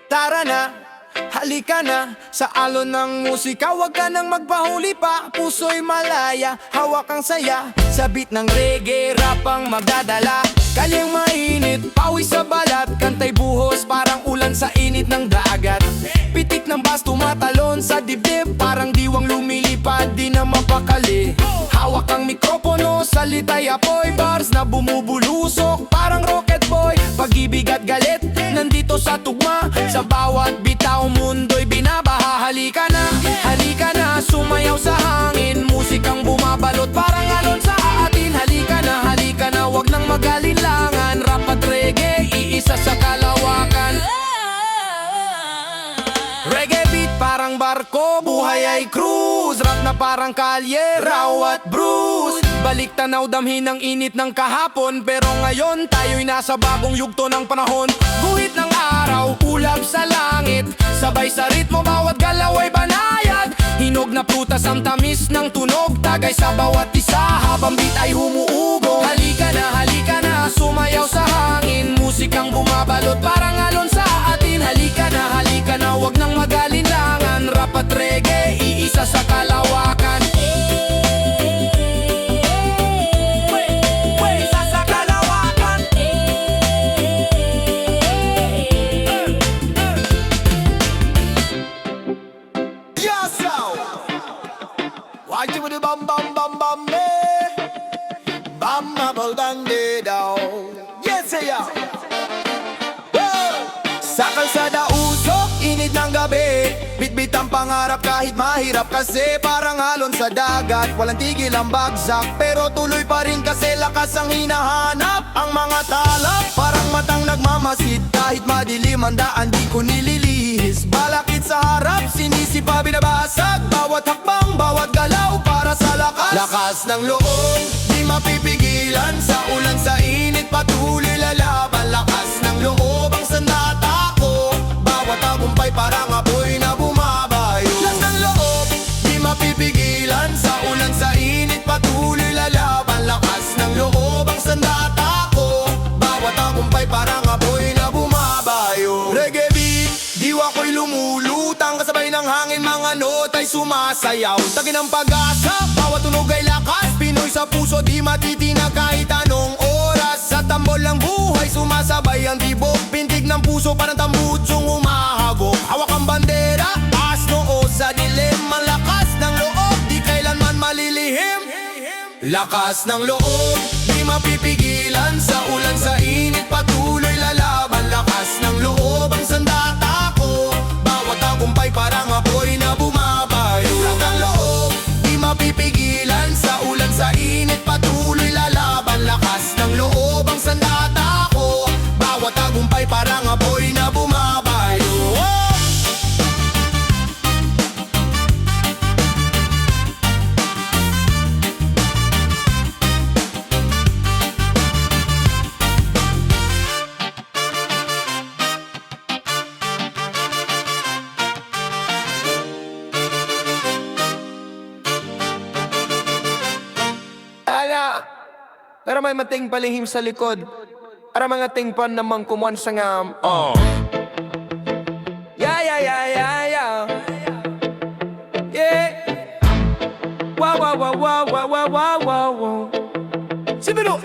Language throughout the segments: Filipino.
Tara na, halika na sa alon ng musika, wag ka nang magpahuli pa. Puso'y malaya, hawak ang saya. Sa beat ng reggae, rap ang magdadala. Kalyang mainit, pawis sa balat. Kantay buhos, parang ulan sa init ng dagat. Pitik ng bass tumatalon sa dibdib, parang diwang lumilipad, di na mapakali. Hawak ang mikropono, salita'y apoy. Bars na bumubulusok, parang rocket boy. Pag-ibig at galit, nandito sa tugma. Sa bawat bitaw, mundo'y binabaha. Halika na, sumayaw sa hangin. Musikang bumabalot, parang alon sa atin. Halika na, wag nang magalinlangan. Rap at reggae, iisa sa kalawakan. Reggae beat parang barko, buhay ay cruise. Rap na parang kalye, raw at bruise. Balik tanaw, damhin ang init ng kahapon. Pero ngayon tayo'y nasa bagong yugto ng panahon. Guhit ng araw, ulap sa langit. Sabay sa ritmo, bawat galaw ay banayad. Hinog na prutas ang tamis ng tunog. Tagay sa bawat isa habang beat ay humuugong. Halika na, sumayaw sa hangin. Musikang bumabalot, parang alon sa atin. Halika na, wag nang magalinlangan. Rap at reggae, iisa sa kalawakan. Watch it with the bam bam bam bam bam bubble bang down. Yes ya. Sa kalsada usok, init ng gabi. Bitbit ang pangarap kahit mahirap kasi parang alon sa dagat. Walang tigil ang bagsak pero tuloy pa rin kasi lakas ang hinahanap. Ang mga talap parang matang nagmamasid. Kahit madilim ang daan di ko nililihis. Balakid sa harap, sinisipa binabasag. Bawat hakbang, bawat galaw para sa lakas. Lakas ng loob, di mapipigilan. Sa ulan, sa init, patuloy lalaban. Lakas ng loob ang sandata ko. Bawat tagumpay parang apoy na bumabayo. Lakas ng loob, di mapipigilan. Sa ulan, sa init, patuloy lalaban. Lakas ng loob ang sandata ko. Bawat tagumpay parang apoy na bumabayo. Reggae beat, diwa ko'y lumulutang. Kasabay ng hangin, mga nota'y sumasayaw. Tagin ang pag-asa, bawat tunog ay lakas. Pinoy sa puso, di matitinag kahit anong oras. Sa tambol ng buhay, sumasabay ang tibok. Pintig ng puso, parang tambutsong humahagok. Hawak ang bandera, taas noo sa dilim. Ang lakas ng loob, di kailanman malilihim. Lakas ng loob, di mapipigilan. Sa ulan, sa init, patuloy lalaban. Lakas ng loob ang sandata ko. Bawat tagumpay parang apoy na bumabayo. Lakas ng loob, di mapipigilan. Sa ulan, sa init, patuloy lalaban. Lakas ng loob ang sandata ko. Bawat tagumpay parang apoy na bumabayo. Para may mating palihim sa likod. Para mga tingpan namang kumuan sa ngam. Yeah. Wow. Sibilo!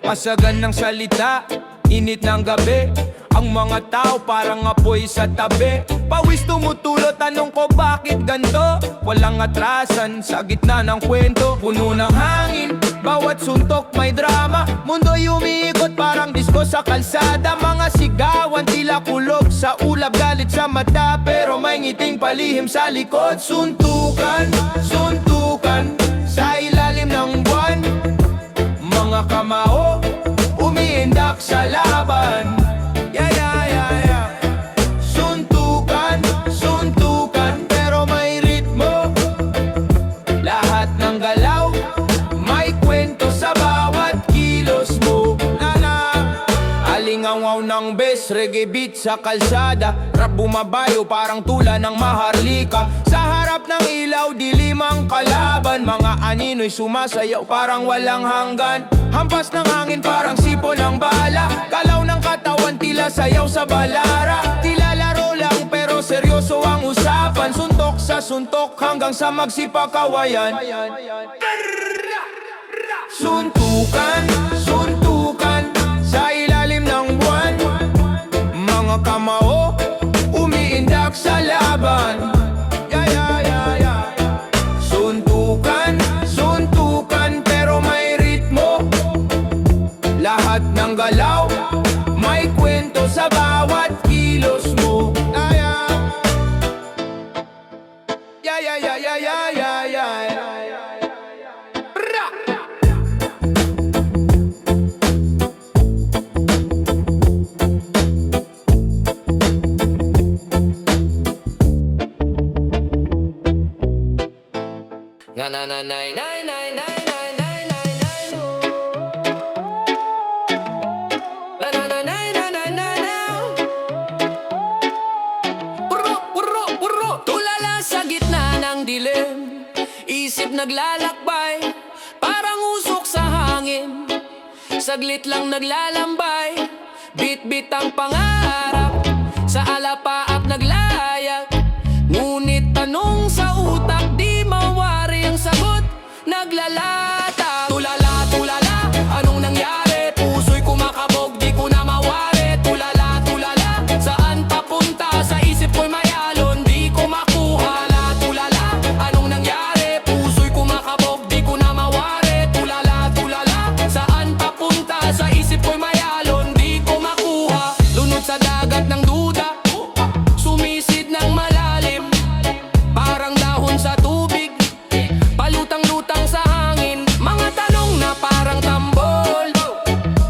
Masagan ng salita, init ng gabi. Ang mga tao parang apoy sa tabi. Pawis tumutulot, tanong ko bakit ganto? Walang atrasan sa gitna ng kwento. Puno ng hangin, bawat suntok may drama. Mundo'y umiikot parang disko sa kalsada. Mga sigawan tila kulog sa ulap, galit sa mata pero may ngiting palihim sa likod. Suntukan sa ilalim ng buwan. Mga kamao umiindak sa laban. Yeah. Suntukan, pero may ritmo. Lahat ng galaw may kwento sa bawat kilos mo. Alingaw ng bes, reggae beat sa kalsada. Rap bumabayo parang tula ng maharlika. Sa harap ng ilaw, dilim ang kalaban. Mga anino'y sumasayaw parang walang hanggan. Hampas ng hangin parang sipo ng bala. Galaw ng katawan tila sayaw sa balara. Tila laro lang pero seryoso ang usapan. Suntok sa suntok hanggang sa magsipakawayan. Suntukan, suntukan sa ilalim ng buwan. Mga kamao, umiindak sa laban. Suntukan, suntukan pero may ritmo. Lahat ng galaw, may kwento sa bawat kilos mo. Na na na na na na na na na na na na na na na na na na. Puro tulala sa gitna ng dilim, isip naglalakbay, parang usok sa hangin. Saglit lang naglalambay, bit-bit ang pangarap, sa alapaap naglayag. Ngunit tanong sa utak, di mawari ang sagot, naglalata. Tulala, tulala, anong nangyari? Puso'y kumakabog, di ko na mawari. Tulala, tulala, saan papunta? Sa isip ko'y may alon, di ko makuha. Tulala, anong nangyari? Puso'y kumakabog, di ko na mawari. Tulala, tulala, saan papunta? Sa isip ko'y may alon, di ko makuha. Lunod sa dagat ng duda, sumisid ng malalim, parang dahon sa tubig, palutang-lutang sa hangin. Mga tanong na parang tambol,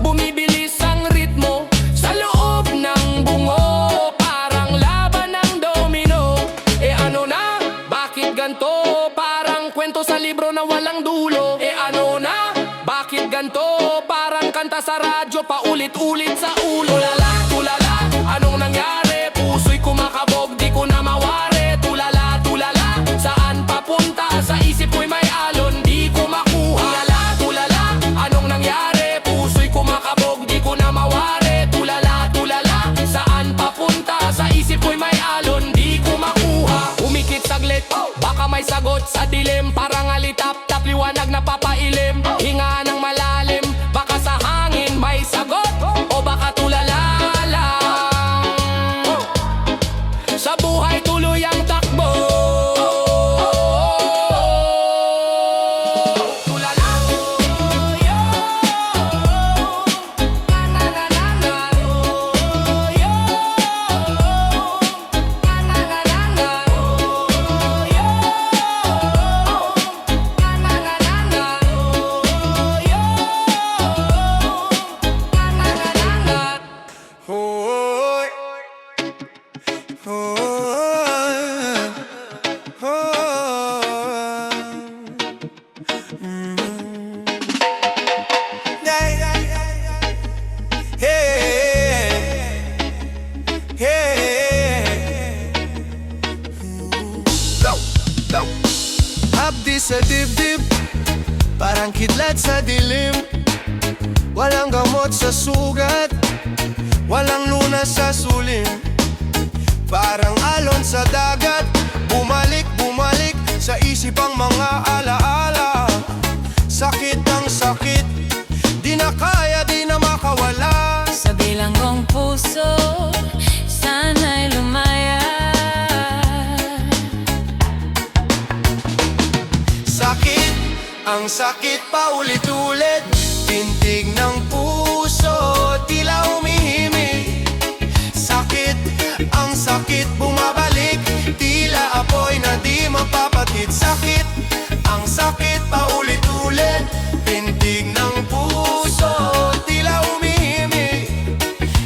bumibilis ang ritmo sa loob ng bungo, parang laban ng domino. Ano na? Bakit ganto? Parang kwento sa libro na walang dulo. Ano na? Bakit ganto? Parang kanta sa radyo, paulit-ulit sa ulo. Tulala, tulala, anong nangyari? Puso'y kumakabog, di ko na mawari. Tulala, tulala, saan papunta? Sa isip ko'y may alon, di ko makuha. Tulala, tulala, anong nangyari? Puso'y kumakabog, di ko na mawari. Tulala, tulala, saan papunta? Sa isip ko'y may alon, di ko makuha. Umikit saglit, baka may sagot sa dilim, parang alitap-tap, liwanag na papailim. Hinga ng malalim, baka sa hangin may sagot, o baka tulala lang. Sa buhay tuloy ang takbo. Tulala, na na na na, na na na na, Hoy. Abdi sa dibdib, parang kidlat sa dilim. Walang gamot sa sugat, walang lunas sa sulim. Parang alon sa dagat, bumalik, bumalik sa isip ang mga alaala. Sakit ang sakit, di na kaya, di na makawala. Sa bilanggong puso, sana'y lumaya. Sakit, ang sakit paulit-ulit. Tintig ng puso, tila umihimik. Sakit, ang sakit bumabalik, tila apoy na di mapapatid. Sakit, ang sakit paulit-ulit. Tintig ng puso, tila umihimik.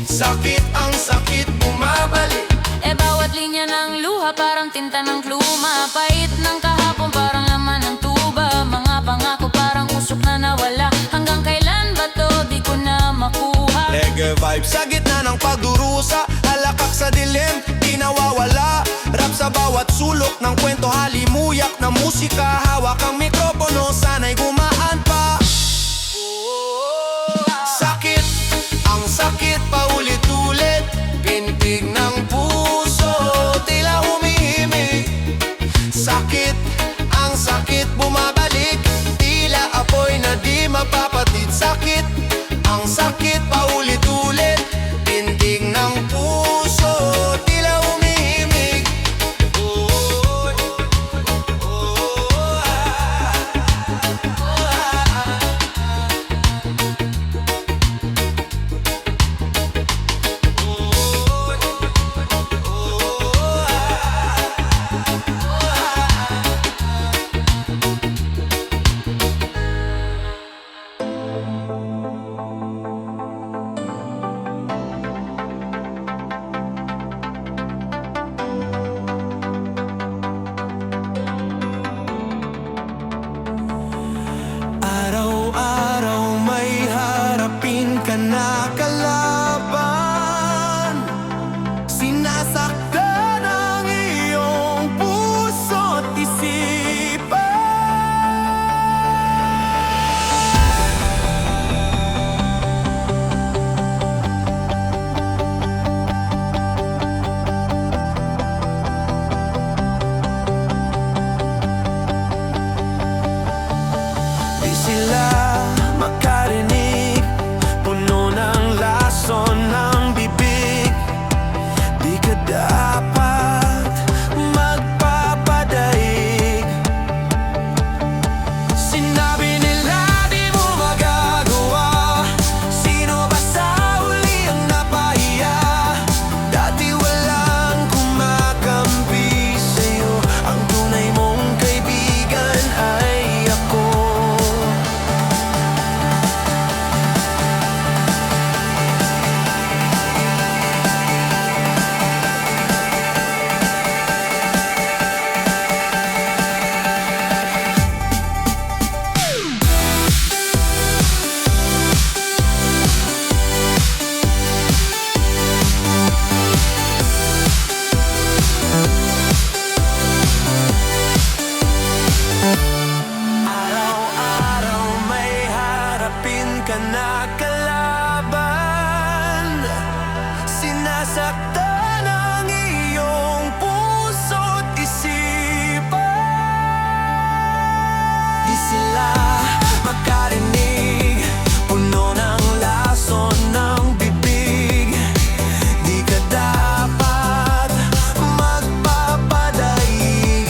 Sakit, ang sakit bumabalik. Bawat linya ng luha parang tinta ng pluma. Pait ng kahapon parang laman ng tuba. Mga pangako parang usok na nawala. Hanggang kailan ba to di ko na makuha? Reggae vibe sa gitna ng pagdurusa, halakak sa dilim, di nawawala. Rap sa bawat sulok ng kwento, halimuyak na musika. Hawak ang mikropono, sana'y gumaan pa. Sakit, ang sakit paulit Sinasaktan ang iyong puso't isipan. Di sila makarinig, puno ng lason ng bibig. Di ka dapat magpapadaig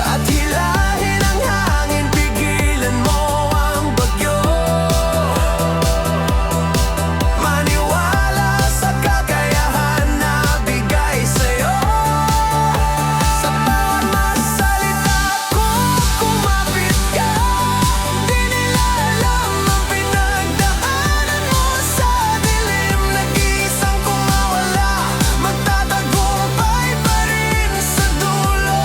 at hilahin ang hangin, pigilan mo ang bagyo. Maniwala sa kakayahan na bigay sa'yo. Sa bawat masalita ko, kumapit ka. Di nila alam ang pinagdaanan mo sa dilim. Nag-iisang kumawala, magtatagumpay pa rin sa dulo.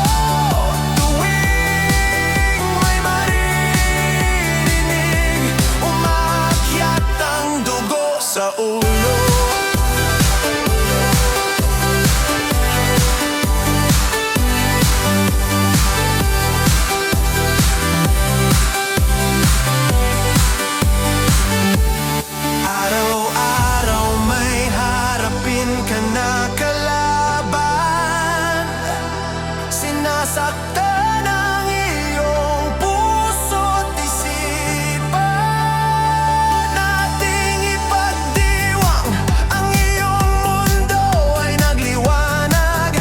Tuwing may maririnig, umaakyat ang dugo sa ulo. Araw-araw may harapin ka na kalaban. Sinasaktan ang iyong puso't isipan. Nating ipagdiwang ang iyong mundo ay nagliwanag.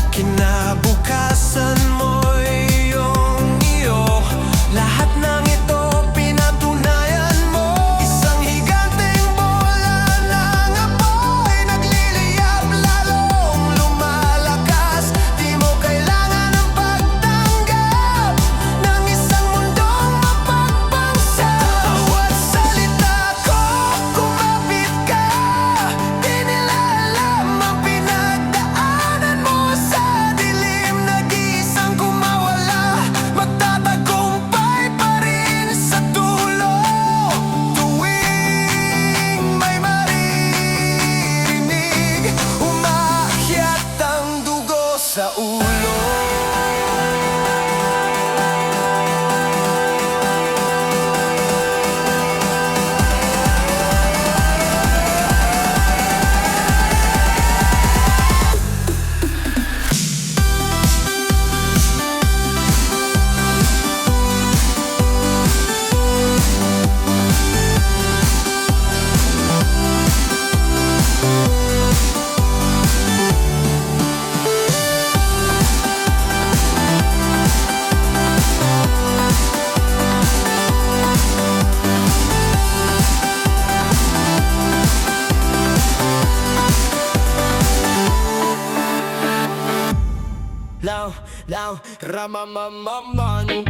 Kinabukasan mo'y iyong-iyo. Lahat ng ito pinatunayan mo. Isang higanteng bola ng apoy, nagliliyab lalong lumalakas. Di mo kailangan ng pagtanggap ng isang mundong mapagpangsa. Bawat salita ko, kumapit ka. Di nila alam ang pinagdaanan mo sa dilim. Nag-iisang kumawala, magtatagumpay pa rin sa dulo. Tuwing may maririnig, umaakyat ang dugo sa ulo. Lao, ramamamaman.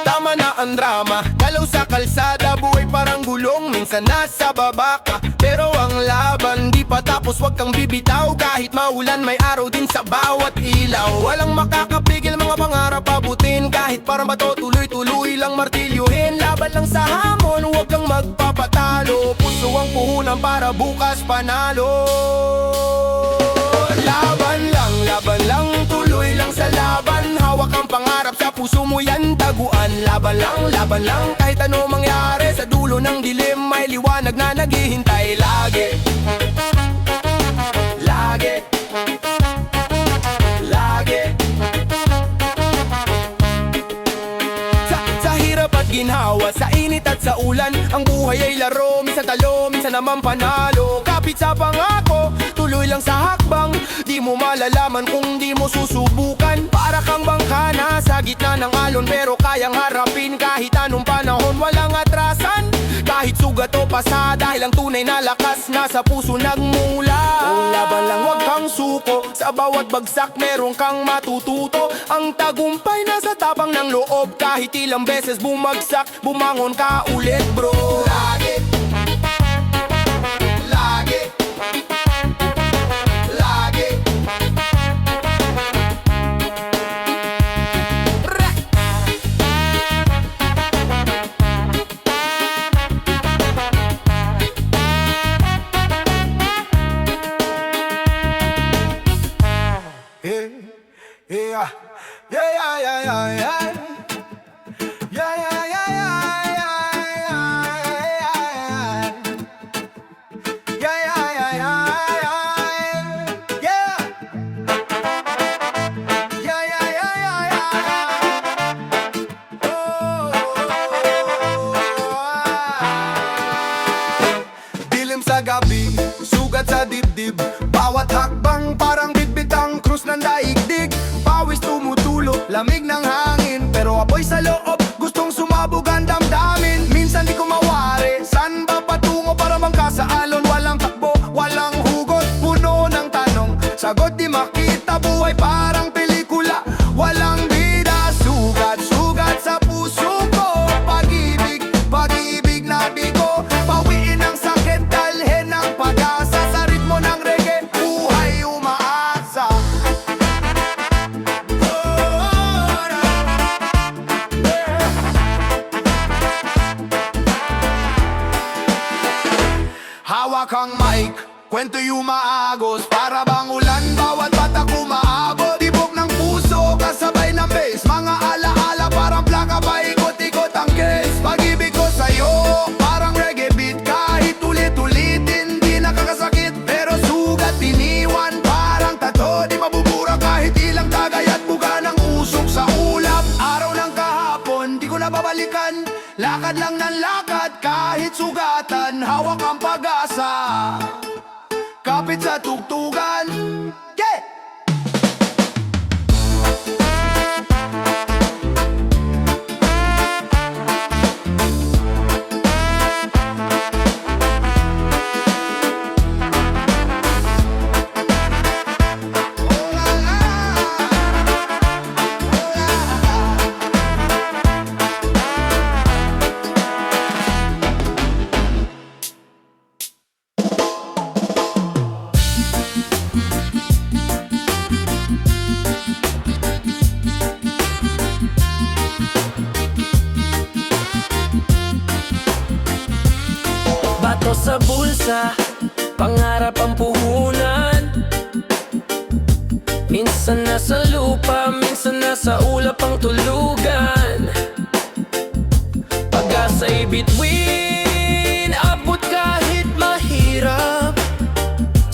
Tama na ang drama, galaw sa kalsada, buhay parang gulong, minsan nasa baba ka. Pero ang laban di pa tapos, wag kang bibitaw. Kahit maulan, may araw din sa bawat ilaw. Walang makakapigil, mga pangarap abutin. Kahit parang bato, tuloy-tuloy lang martilyuhin. Laban lang sa hamon, wag kang magpapatalo. Puso ang puhunan para bukas panalo. Laban lang, tuloy lang sa laban. Hawak ang pangarap sa puso mo, yan taguan. Laban lang, kahit ano mangyari. Sa dulo ng dilim, may liwanag na naghihintay. Lagi Sa hirap at ginhawa, sa init at sa ulan, ang buhay ay laro, minsan talo, minsan naman panalo. Kapit sa pangako, tuloy lang sa hakbang. Di mo malalaman kung di mo susubukan. Para kang bangka na sa gitna ng alon, pero kayang harapin kahit anong panahon. Walang atrasan, kahit sugat o pasa, dahil ang tunay na lakas nasa puso nagmula. Laban lang, wag kang suko. Sa bawat bagsak meron kang matututo. Ang tagumpay nasa tapang ng loob. Kahit ilang beses bumagsak, bumangon ka ulit, bro. Lagi Yeah, yeah, yeah, yeah, yeah, yeah. Yeah, yeah, yeah, yeah, yeah, yeah. Yeah, yeah, yeah, yeah, yeah. Yeah. Yeah, yeah, yeah, yeah, yeah. Oh. Dilim sa gabi, sugat sa dibdib. Bawat hakbang parang bitbitang krus ng daigdig. Pawis tumutulo, lamig ng hangin. Pero apoy sa loob, gustong sumabog ang damdamin. Minsan di ko mawari, saan ba patungo para magkasaalon? Walang takbo, walang hugot, puno ng tanong. Sagot di makita, buhay parang pelikula. Walang bida, sugat, sugat sa puso ko. Pag-ibig, pag-ibig na bigo. Pawiin ang sakit, dalhin ang pag-asa. Sa ritmo ng reggae, buhay umaasa. Hawak ang mic, kwento yung maagos. Para bang ulan, bawat bata kumaabot. Tibok ng puso, kasabay ng bass. Mga alaala, parang plaka pa ikot-ikot ang case. Pag-ibig ko sa'yo, parang reggae beat. Kahit ulit-ulitin, di nakakasakit. Pero sugat, iniwan, parang tato. Di mabubura kahit ilang tagay at buga ng usok sa ulap. Araw ng kahapon, di ko nababalikan. Lakad lang ng lakad, kahit sugatan. Hawak ang pag-asa, kapit sa tugtugan. Yeah! Bato sa bulsa, pangarap ang puhunan. Minsan nasa lupa, minsan nasa ulap ang tulugan. Pag-asa'y bituin, abot kahit mahirap.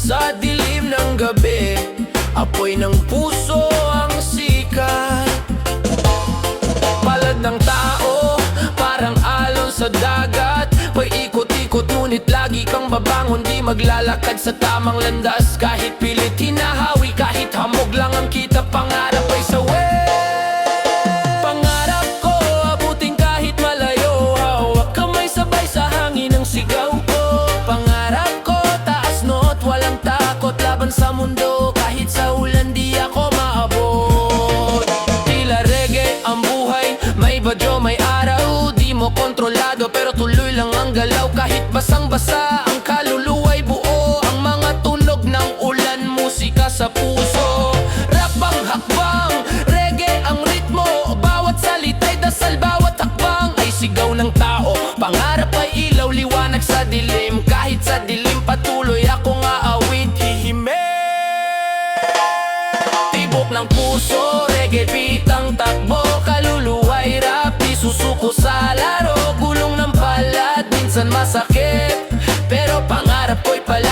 Sa dilim ng gabi, apoy ng puso ang sikat. Palad ng tao, parang alon sa dagat. Paikot-ikot ngunit lagi kang babangon. Di maglalakad sa tamang landas. Kahit pilit hinahawi, kahit hamog lang ang kita. Pangarap ay sawi. Pangarap ko, abutin kahit malayo. Hawak kamay sabay sa hangin ang sigaw ko. Pangarap ko, taas no't walang takot. Laban sa mundo, kahit sa ulan di ako maabot. Tila reggae ang buhay, may badyo, may araw. Di mo kontrolado pero tuloy lang ang galaw. Kahit basang-basa ang kaluluwa'y buo. Ang mga tunog ng ulan, musika sa puso. Rap ang hakbang, reggae ang ritmo. Bawat salita'y dasal, bawat hakbang ay sigaw ng tao. Pangarap ay ilaw, liwanag sa dilim. Kahit sa dilim patuloy akong aawit, hihimik. Tibok ng puso, reggae beat ang takbo. Kaluluwa'y rap, di susuko sa laro. Gulong ng balat, minsan masakit, pero pangarap ko'y pala.